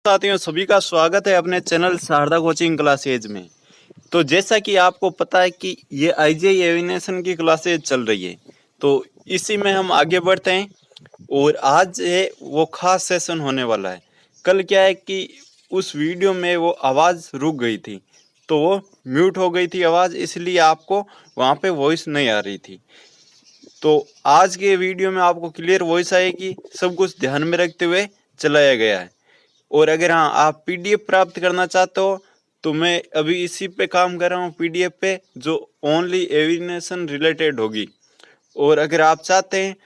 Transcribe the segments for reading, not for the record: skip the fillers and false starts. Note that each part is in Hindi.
साथियों सभी का स्वागत है अपने चैनल शारदा कोचिंग क्लासेज में। तो जैसा कि आपको पता है कि ये आईजीआई एविनेशन की क्लासेज चल रही है, तो इसी में हम आगे बढ़ते हैं। और आज है वो खास सेशन होने वाला है। कल क्या है कि उस वीडियो में वो आवाज़ रुक गई थी, तो वो म्यूट हो गई थी आवाज़, इसलिए आपको वहाँ पे वॉइस नहीं आ रही थी। तो आज के वीडियो में आपको क्लियर वॉइस आएगी, सब कुछ ध्यान में रखते हुए चलाया गया है। और अगर हाँ आप पीडीएफ प्राप्त करना चाहते हो तो मैं अभी इसी पे काम कर रहा हूँ, पीडीएफ पे, जो ओनली एविनेशन रिलेटेड होगी। और अगर आप चाहते हैं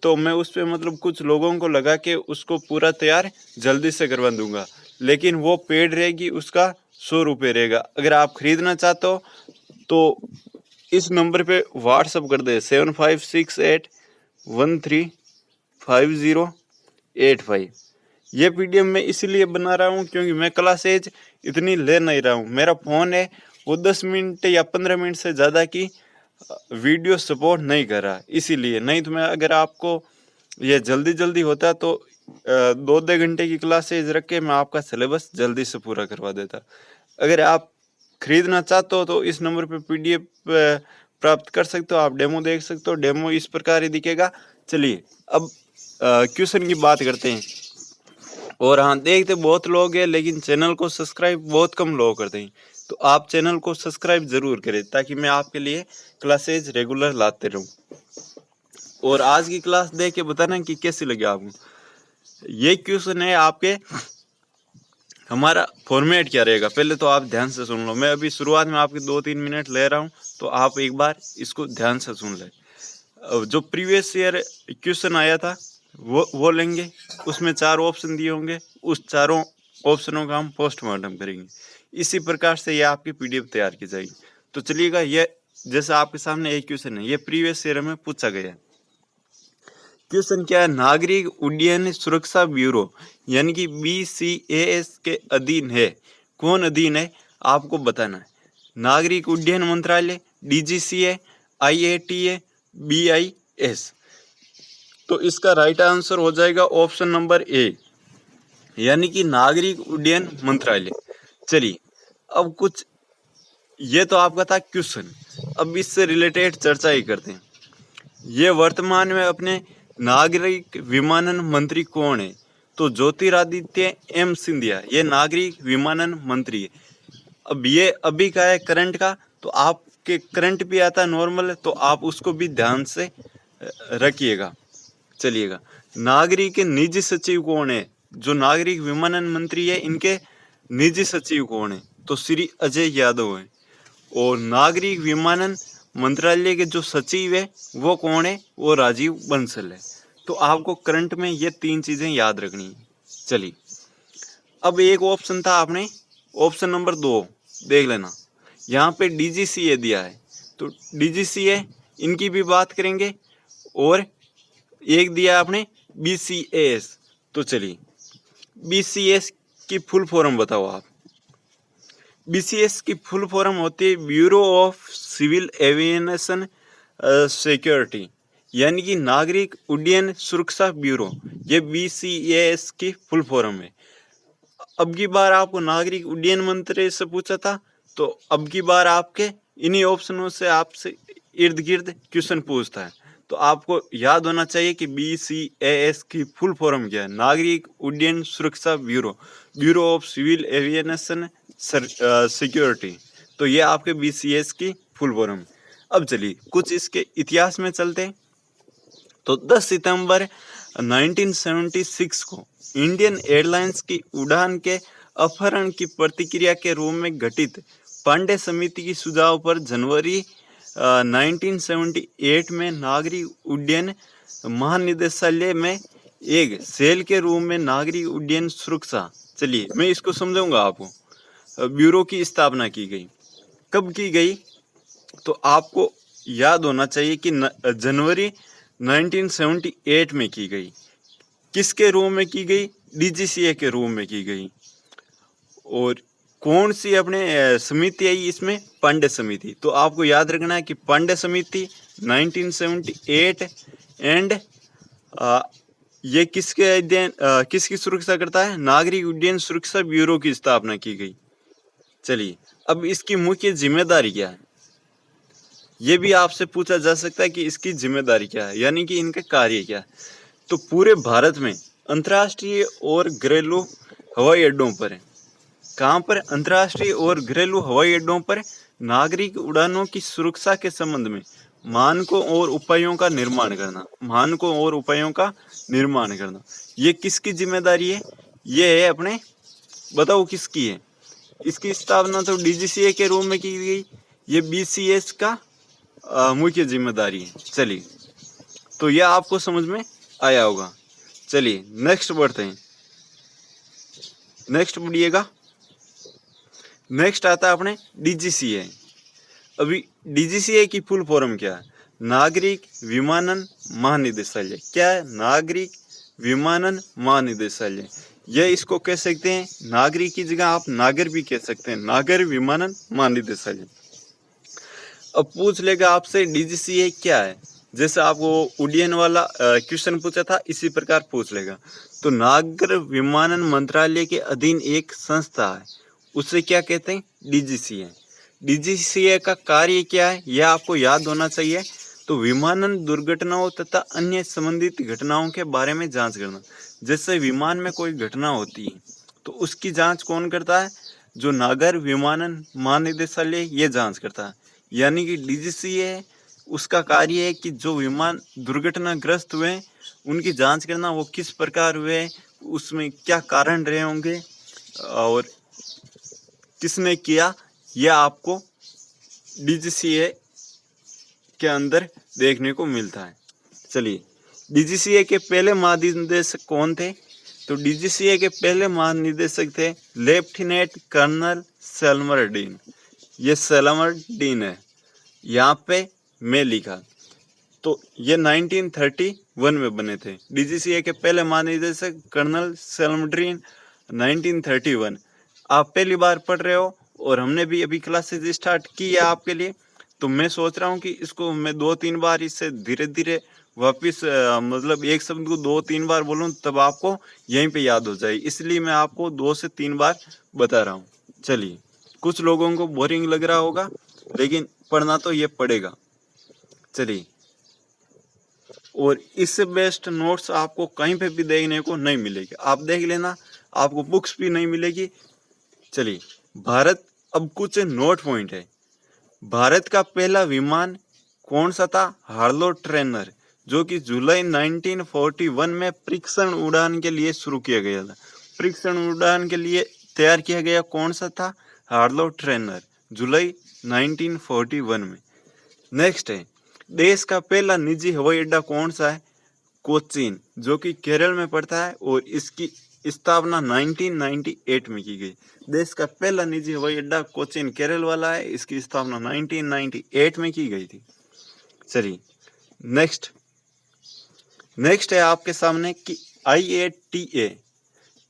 तो मैं उस पे मतलब कुछ लोगों को लगा के उसको पूरा तैयार जल्दी से करवा दूंगा, लेकिन वो पेड रहेगी, उसका 100 रुपये रहेगा। अगर आप खरीदना चाहते हो तो इस नंबर पे व्हाट्सअप कर दे 7568135085। ये पीडीएफ मैं इसलिए बना रहा हूँ क्योंकि मैं क्लासेज इतनी ले नहीं रहा हूँ। मेरा फ़ोन है वो 10 मिनट या 15 मिनट से ज़्यादा की वीडियो सपोर्ट नहीं कर रहा, इसीलिए। नहीं तो मैं अगर आपको ये जल्दी होता तो 2-2 घंटे की क्लासेज रख के मैं आपका सिलेबस जल्दी से पूरा करवा देता। अगर आप खरीदना चाहते हो तो इस नंबर पे पीडीएफ प्राप्त कर सकते हो, आप डेमो देख सकते हो। डेमो इस प्रकार ही दिखेगा। चलिए अब क्वेश्चन की बात करते हैं। और हाँ, देखते बहुत लोग हैं लेकिन चैनल को सब्सक्राइब बहुत कम लोग करते हैं, तो आप चैनल को सब्सक्राइब जरूर करें ताकि मैं आपके लिए क्लासेज रेगुलर लाते रहूँ। और आज की क्लास देख के बताना कि कैसी लगी आपको। ये क्वेश्चन है आपके, हमारा फॉर्मेट क्या रहेगा पहले तो आप ध्यान से सुन लो। मैं अभी शुरुआत में आपके 2-3 मिनट ले रहा हूँ, तो आप एक बार इसको ध्यान से सुन लें। जो प्रीवियस ईयर क्वेश्चन आया था वो लेंगे, उसमें 4 ऑप्शन दिए होंगे, उस चारों ऑप्शनों का हम पोस्टमार्टम करेंगे। इसी प्रकार से ये आपकी पीडीएफ तैयार की जाएगी। तो चलिएगा, ये जैसा आपके सामने एक क्वेश्चन है, ये प्रीवियस ईयर में पूछा गया है। क्वेश्चन क्या है, नागरिक उड्डयन सुरक्षा ब्यूरो यानी कि BCAS के अधीन है। कौन अधीन है आपको बताना है। नागरिक उड्डयन मंत्रालय, DGCA, IATA, BIS। तो इसका राइट आंसर हो जाएगा ऑप्शन नंबर ए, यानी कि नागरिक उड्डयन मंत्रालय। चलिए अब कुछ, ये तो आपका था क्वेश्चन, अब इससे रिलेटेड चर्चा ही करते हैं। ये वर्तमान में अपने नागरिक विमानन मंत्री कौन है? तो ज्योतिरादित्य M सिंधिया, ये नागरिक विमानन मंत्री है। अब ये अभी का है करंट का, तो आपके करंट भी आता है नॉर्मल, तो आप उसको भी ध्यान से रखिएगा। चलिएगा, नागरिक के निजी सचिव कौन है? जो नागरिक विमानन मंत्री है इनके निजी सचिव कौन है? तो श्री अजय यादव है। और नागरिक विमानन मंत्रालय के जो सचिव है वो कौन है? वो राजीव बंसल है। तो आपको करंट में ये 3 चीजें याद रखनी है। चलिए अब एक ऑप्शन था आपने, ऑप्शन नंबर 2 देख लेना, यहाँ पे DGCA दिया है, तो DGCA इनकी भी बात करेंगे। और एक दिया आपने BCAS, तो चलिए BCAS की फुल फॉर्म बताओ आप। BCAS की फुल फॉर्म होती है bureau of civil aviation security, यानी कि नागरिक उड्डयन सुरक्षा ब्यूरो। ये BCAS की फुल फॉर्म है। अब की बार आपको नागरिक उड्डयन मंत्री से पूछा था, तो अब की बार आपके इन्हीं ऑप्शनों से आपसे इर्द गिर्द क्वेश्चन पूछता है। तो आपको याद होना चाहिए कि BCAS की फुल फॉर्म क्या है, नागरिक उड्डयन सुरक्षा ब्यूरो, bureau of civil aviation security. तो ये आपके BCAS की फुल फॉर्म। अब चलिए कुछ इसके इतिहास में चलते हैं। तो 10 सितंबर 1976 को इंडियन एयरलाइंस की उड़ान के अपहरण की प्रतिक्रिया के रूप में गठित पांडे समिति की सुझाव पर जनवरी 1978 में नागरिक उड्डयन महानिदेशालय में एक सेल के रूप में नागरिक उड्डयन सुरक्षा, चलिए मैं इसको समझाऊंगा आपको, ब्यूरो की स्थापना की गई। कब की गई? तो आपको याद होना चाहिए कि जनवरी 1978 में की गई। किसके रूप में की गई? DGCA के रूप में की गई। और कौन सी अपने समिति आई इसमें? पांडे समिति। तो आपको याद रखना है कि पांडे समिति 1978 एंड ये किसकी सुरक्षा करता है? नागरिक उड्डयन सुरक्षा ब्यूरो की स्थापना की गई। चलिए, अब इसकी मुख्य जिम्मेदारी क्या है? ये भी आपसे पूछा जा सकता है कि इसकी जिम्मेदारी क्या है, यानी कि इनका कार्य क्या है। तो पूरे भारत में अंतर्राष्ट्रीय और घरेलू हवाई अड्डों पर है। कहाँ पर? अंतर्राष्ट्रीय और घरेलू हवाई अड्डों पर नागरिक उड़ानों की सुरक्षा के संबंध में मानकों और उपायों का निर्माण करना। मानकों और उपायों का निर्माण करना, ये किसकी जिम्मेदारी है? ये है अपने, बताओ किसकी है? इसकी स्थापना तो डीजीसीए के रूप में की गई। ये बीसीएस का मुख्य जिम्मेदारी है। चलिए, तो यह आपको समझ में आया होगा। चलिए नेक्स्ट बढ़ते हैं। नेक्स्ट बढ़िएगा। नेक्स्ट आता है अपने डीजीसीए। अभी डीजीसीए की फुल फॉर्म क्या है? नागरिक विमानन महानिदेशालय। क्या है? नागरिक विमानन महानिदेशालय। यह इसको कह सकते हैं, नागरिक की जगह आप नागर भी कह सकते हैं, नागर विमानन महानिदेशालय। अब पूछ लेगा आपसे डीजीसीए क्या है, जैसे आपको उड्डयन वाला क्वेश्चन पूछा था, इसी प्रकार पूछ लेगा। तो नागर विमानन मंत्रालय के अधीन एक संस्था है, उसे क्या कहते हैं? डीजीसीए। डीजीसीए का कार्य क्या है, यह आपको याद होना चाहिए। तो विमानन दुर्घटनाओं तथा अन्य संबंधित घटनाओं के बारे में जांच करना। जैसे विमान में कोई घटना होती है तो उसकी जांच कौन करता है? जो नागर विमानन महानिदेशालय ये जांच करता है। यानी कि डीजीसीए उसका कार्य है कि जो विमान दुर्घटनाग्रस्त हुए उनकी जांच करना, वो किस प्रकार हुए, उसमें क्या कारण रहे होंगे और किसने किया, यह आपको डीजीसीए के अंदर देखने को मिलता है। चलिए, डीजीसीए के पहले महानिदेशक कौन थे? तो डीजीसीए के पहले महानिदेशक थे लेफ्टिनेंट कर्नल सेल्मरडीन। ये सेल्मरडीन है, यहाँ पे मैं लिखा। तो ये 1931 में बने थे। डीजीसीए के पहले महानिदेशक कर्नल सेल्मरडीन, 1931। आप पहली बार पढ़ रहे हो और हमने भी अभी क्लासेज स्टार्ट की है आपके लिए, तो मैं सोच रहा हूँ कि इसको मैं 2-3 बार इससे धीरे धीरे वापिस मतलब एक शब्द को 2-3 बार बोलूँ तब आपको यहीं पे याद हो जाए, इसलिए मैं आपको 2 से 3 बार बता रहा हूँ। चलिए, कुछ लोगों को बोरिंग लग रहा होगा, लेकिन पढ़ना तो ये पड़ेगा। चलिए, और इससे बेस्ट नोट्स आपको कहीं पे भी देखने को नहीं मिलेगी, आप देख लेना, आपको बुक्स भी नहीं मिलेगी। चलिए, भारत, अब कुछ नोट पॉइंट है। भारत का पहला विमान कौन सा था? हार्लो ट्रेनर, जो कि जुलाई 1941 में परीक्षण उड़ान के लिए शुरू किया गया था। परीक्षण उड़ान के लिए तैयार किया गया कौन सा था? हार्लो ट्रेनर, जुलाई 1941 में। नेक्स्ट है, देश का पहला निजी हवाई अड्डा कौन सा है? कोचीन, जो कि केरल में पड़ता है और इसकी स्थापना 1998 में की गई। देश का पहला निजी हवाई अड्डा कोचीन केरल वाला है, इसकी स्थापना 1998 में की गई थी। चलिए नेक्स्ट है आपके सामने कि IATA,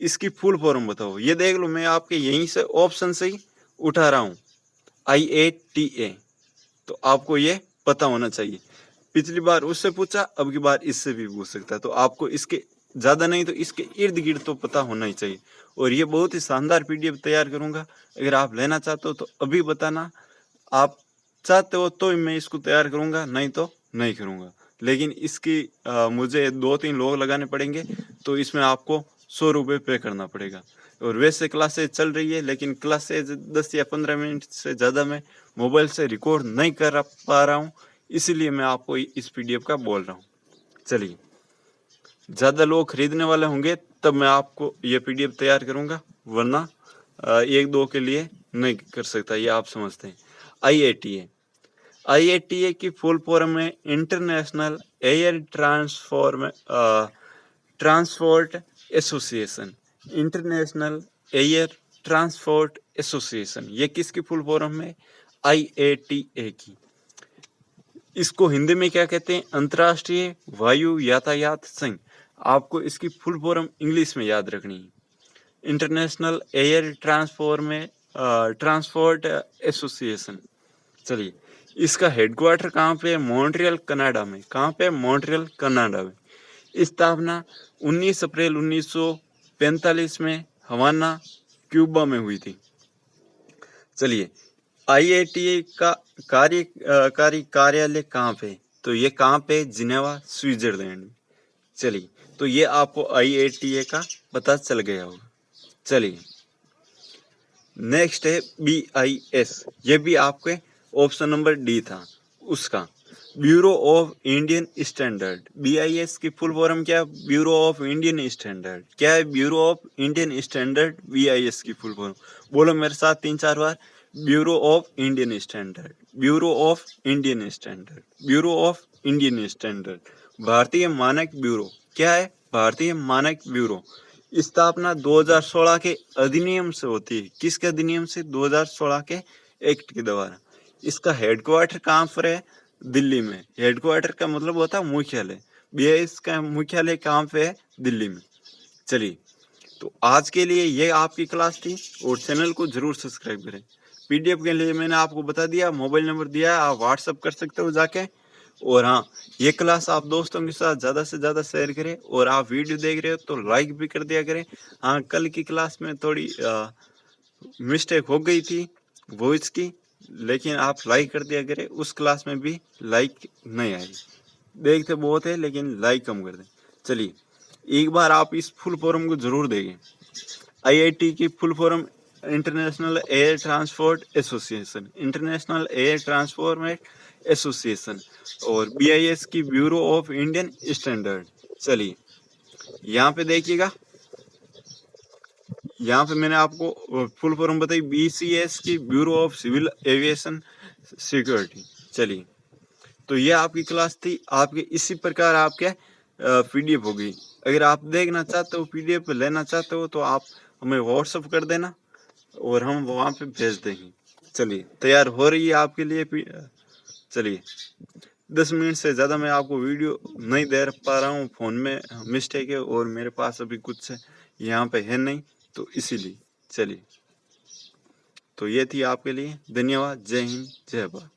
इसकी फुल फॉर्म बताओ। ये देख लो, मैं आपके यहीं से ऑप्शन से ही उठा रहा हूँ, IATA, तो आपको ये पता होना चाहिए। पिछली बार उससे पूछा, अब की बार इससे भी पूछ सकता है, तो आपको इसके ज़्यादा नहीं तो इसके इर्द गिर्द तो पता होना ही चाहिए। और ये बहुत ही शानदार PDF तैयार करूँगा, अगर आप लेना चाहते हो तो अभी बताना। आप चाहते हो तो मैं इसको तैयार करूँगा, नहीं तो नहीं करूँगा, लेकिन इसकी मुझे 2-3 लोग लगाने पड़ेंगे, तो इसमें आपको 100 रुपये पे करना पड़ेगा। और वैसे क्लासेज चल रही है, लेकिन क्लासेज 10 या 15 मिनट से ज़्यादा मैं मोबाइल से रिकॉर्ड नहीं कर पा रहा हूँ, इसीलिए मैं आपको इस PDF का बोल रहा हूँ। चलिए, ज़्यादा लोग खरीदने वाले होंगे तब मैं आपको ये PDF तैयार करूँगा, वरना 1-2 के लिए नहीं कर सकता, ये आप समझते हैं। IATA की फुल फॉर्म है international air transport association. International air transport association, ये किसकी फुल फॉर्म है? IATA की। इसको हिंदी में क्या कहते हैं? अंतर्राष्ट्रीय वायु यातायात संघ। आपको इसकी फुल फॉर्म इंग्लिश में याद रखनी है, इंटरनेशनल एयर ट्रांसपोर्ट एसोसिएशन। चलिए, इसका हेडक्वार्टर कहाँ पे है? मॉन्ट्रियल कनाडा में। कहाँ पे? मॉन्ट्रियल कनाडा में। स्थापना 19 अप्रैल 1945 में हवाना, क्यूबा में हुई थी। चलिए, IITA का कार्यालय कहाँ पे? तो ये कहाँ पे? जिनेवा, स्विट्जरलैंड में। चलिए, तो ये आपको IITA का पता चल गया होगा। चलिए, नेक्स्ट है BIS। ये भी आपके ऑप्शन नंबर डी था उसका, bureau of Indian standard. BIS की फुल फॉर्म क्या है? Bureau of Indian standard. क्या है bureau of Indian standard? BIS की फुल फॉर्म बोलो मेरे साथ 3-4 बार। Bureau of Indian standard, bureau of Indian standard, bureau of Indian standard. भारतीय मानक ब्यूरो। क्या है? भारतीय मानक ब्यूरो। स्थापना 2016 के अधिनियम से होती है। किसके अधिनियम से? 2016 के एक्ट के द्वारा। इसका हेडक्वार्टर कहाँ पर है? दिल्ली में। हेडक्वार्टर का मतलब होता है मुख्यालय। BIS का मुख्यालय कहाँ पे है? दिल्ली में। चलिए, तो आज के लिए ये आपकी क्लास थी और चैनल को जरूर सब्सक्राइब करें। PDF के लिए मैंने आपको बता दिया, मोबाइल नंबर दिया है, आप व्हाट्सअप कर सकते हो जाके। और हाँ, ये क्लास आप दोस्तों के साथ ज़्यादा से ज़्यादा शेयर करें, और आप वीडियो देख रहे हो तो लाइक भी कर दिया करें। हाँ, कल की क्लास में थोड़ी मिस्टेक हो गई थी वॉइस की, लेकिन आप लाइक कर दिया करें। उस क्लास में भी लाइक नहीं आई, देखते बहुत है लेकिन लाइक कम कर दें। चलिए, एक बार आप इस फुल फॉर्म को जरूर देखें। IIT की full form international air transport association, international air transport association. और BIS की ब्यूरो ऑफ इंडियन स्टैंडर्ड। चलिए, यहाँ पे देखिएगा, यहाँ पे मैंने आपको फुल फॉर्म बताई, BCS की bureau of civil aviation security. चलिए, तो ये आपकी क्लास थी। आपके इसी प्रकार आपके PDF होगी। अगर आप देखना चाहते हो, PDF लेना चाहते हो, तो आप हमें व्हाट्सअप कर देना और हम वहाँ पे भेज देंगे। चलिए, तैयार हो रही है आपके लिए। चलिए, 10 मिनट से ज़्यादा मैं आपको वीडियो नहीं दे पा रहा हूँ, फ़ोन में मिस्टेक है और मेरे पास अभी कुछ यहाँ पे है नहीं, तो इसीलिए। चलिए, तो ये थी आपके लिए। धन्यवाद। जय हिंद, जय भारत।